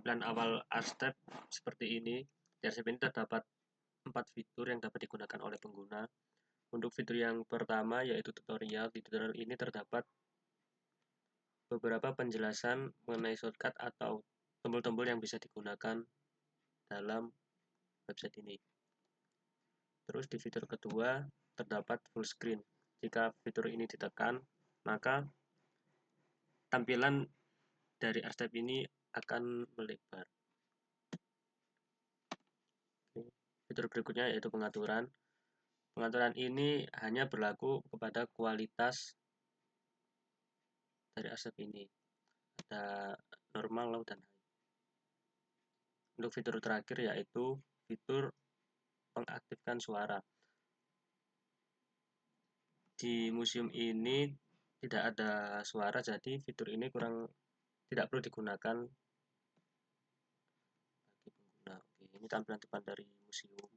tampilan awal Arstep seperti ini. Di Arstep ini terdapat 4 fitur yang dapat digunakan oleh pengguna. Untuk fitur yang pertama yaitu tutorial. Di tutorial ini terdapat beberapa penjelasan mengenai shortcut atau tombol-tombol yang bisa digunakan dalam website ini. Terus di fitur kedua terdapat full screen. Jika fitur ini ditekan, maka tampilan dari Arstep ini akan melebar. Fitur berikutnya yaitu pengaturan. Pengaturan ini hanya berlaku kepada kualitas dari Arstep ini. Ada normal, low, dan high. Untuk fitur terakhir yaitu fitur mengaktifkan suara. Di museum ini tidak ada suara, jadi fitur ini tidak perlu digunakan bagi pengguna. Oke, ini tampilan depan dari museum.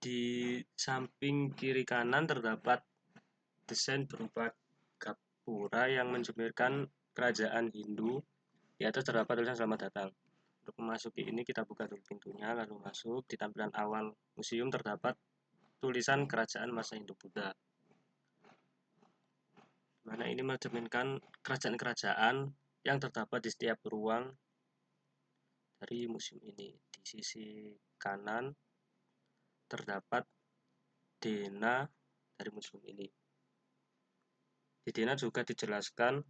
Di samping kiri kanan terdapat desain berupa gapura yang mencerminkan kerajaan Hindu. Di atas terdapat tulisan selamat datang. Untuk memasuki ini kita buka dulu pintunya lalu masuk. Di tampilan awal museum terdapat tulisan kerajaan masa Hindu Buddha. Mana ini mencerminkan kerajaan-kerajaan yang terdapat di setiap ruang dari museum ini. Di sisi kanan terdapat Dena dari museum ini. Di Dena juga dijelaskan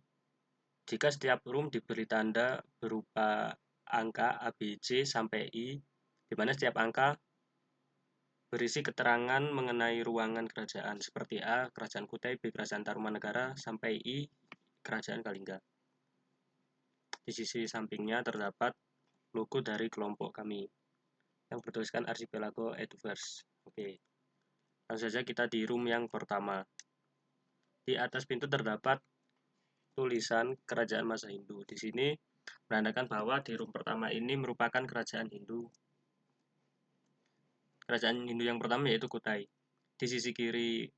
jika setiap room diberi tanda berupa angka ABC sampai I, di mana setiap angka berisi keterangan mengenai ruangan kerajaan seperti A, Kerajaan Kutai, B, Kerajaan Tarumanegara, sampai I, Kerajaan Kalingga. Di sisi sampingnya terdapat logo dari kelompok kami yang bertuliskan Archipelago Eduverse. Oke, langsung saja kita di room yang pertama. Di atas pintu terdapat tulisan kerajaan masa Hindu. Di sini menandakan bahwa di room pertama ini merupakan kerajaan Hindu. Kerajaan Hindu yang pertama yaitu Kutai. Di sisi kiri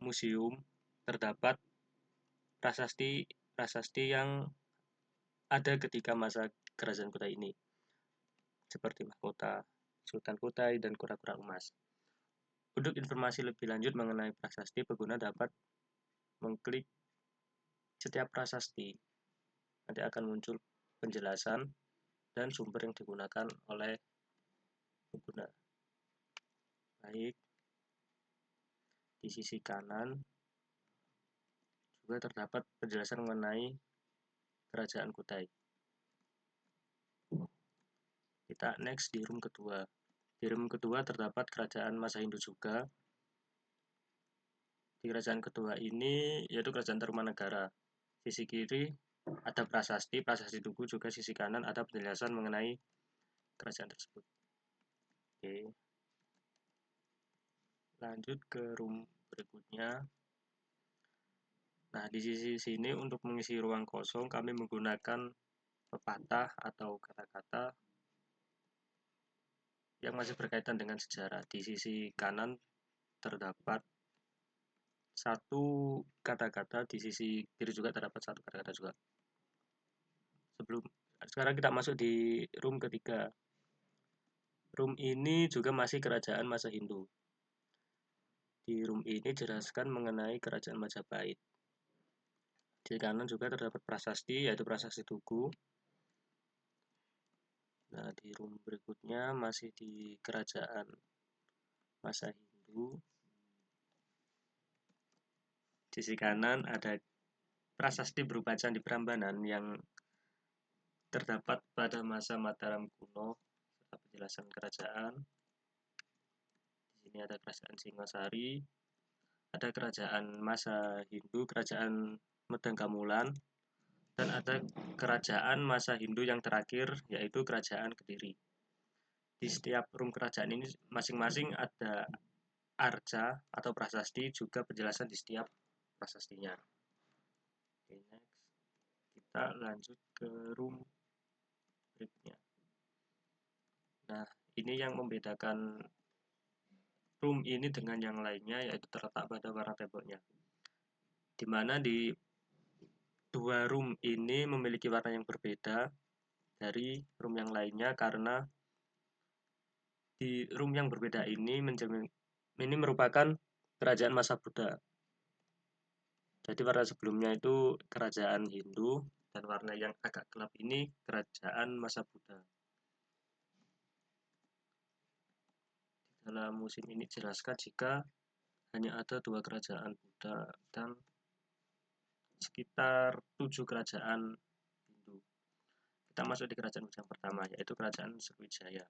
museum terdapat prasasti yang ada ketika masa kerajaan Kutai ini, seperti mahkota Sultan Kutai dan kura-kura emas. Untuk informasi lebih lanjut mengenai prasasti, pengguna dapat mengklik setiap prasasti. Nanti akan muncul penjelasan dan sumber yang digunakan oleh pengguna. Baik, di sisi kanan juga terdapat penjelasan mengenai kerajaan Kutai. Kita next di room kedua. Di room kedua terdapat kerajaan masa Hindu juga. Di kerajaan kedua ini yaitu kerajaan Tarumanegara. Sisi kiri ada prasasti Tugu, juga sisi kanan ada penjelasan mengenai kerajaan tersebut. Oke. Lanjut ke room berikutnya. Nah, di sisi sini untuk mengisi ruang kosong kami menggunakan pepatah atau kata-kata yang masih berkaitan dengan sejarah. Di sisi kanan terdapat satu kata-kata, di sisi kiri juga terdapat satu kata-kata juga. Sekarang kita masuk di room ketiga. Room ini juga masih kerajaan masa Hindu. Di room ini jelaskan mengenai kerajaan Majapahit. Di kanan juga terdapat prasasti, yaitu prasasti Tugu. Nah, di room berikutnya masih di kerajaan masa Hindu. Di sisi kanan ada prasasti berupa Candi Prambanan yang terdapat pada masa Mataram kuno serta penjelasan kerajaan. Di sini ada kerajaan Singasari, ada kerajaan masa Hindu, kerajaan Medang Kamulan, dan ada kerajaan masa Hindu yang terakhir yaitu kerajaan Kediri. Di setiap room kerajaan ini masing-masing ada arca atau prasasti, juga penjelasan di setiap prasastinya. Oke, next. Kita lanjut ke room berikutnya. Nah, ini yang membedakan room ini dengan yang lainnya, yaitu terletak pada warna temboknya. di mana di dua room ini memiliki warna yang berbeda dari room yang lainnya, karena di room yang berbeda ini merupakan kerajaan masa Buddha. Jadi warna sebelumnya itu kerajaan Hindu, dan warna yang agak gelap ini kerajaan masa Buddha. Dalam musim ini dijelaskan jika hanya ada dua kerajaan Buddha dan sekitar 7 kerajaan Hindu. Kita masuk di kerajaan yang pertama, yaitu kerajaan Sriwijaya.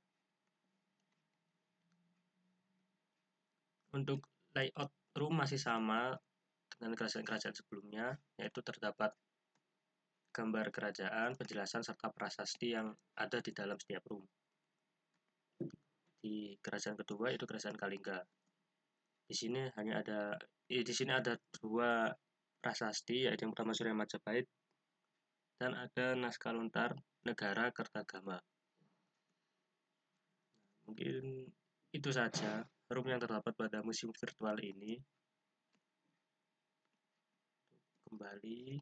Untuk layout room masih sama dengan kerajaan-kerajaan sebelumnya, yaitu terdapat gambar kerajaan, penjelasan, serta prasasti yang ada di dalam setiap room. Di kerajaan kedua itu kerajaan Kalingga. Di sini ada dua prasasti, yaitu yang pertama Surya Majapahit dan ada naskah lontar negara Kertagama. Mungkin itu saja room yang terdapat pada museum virtual ini. Kembali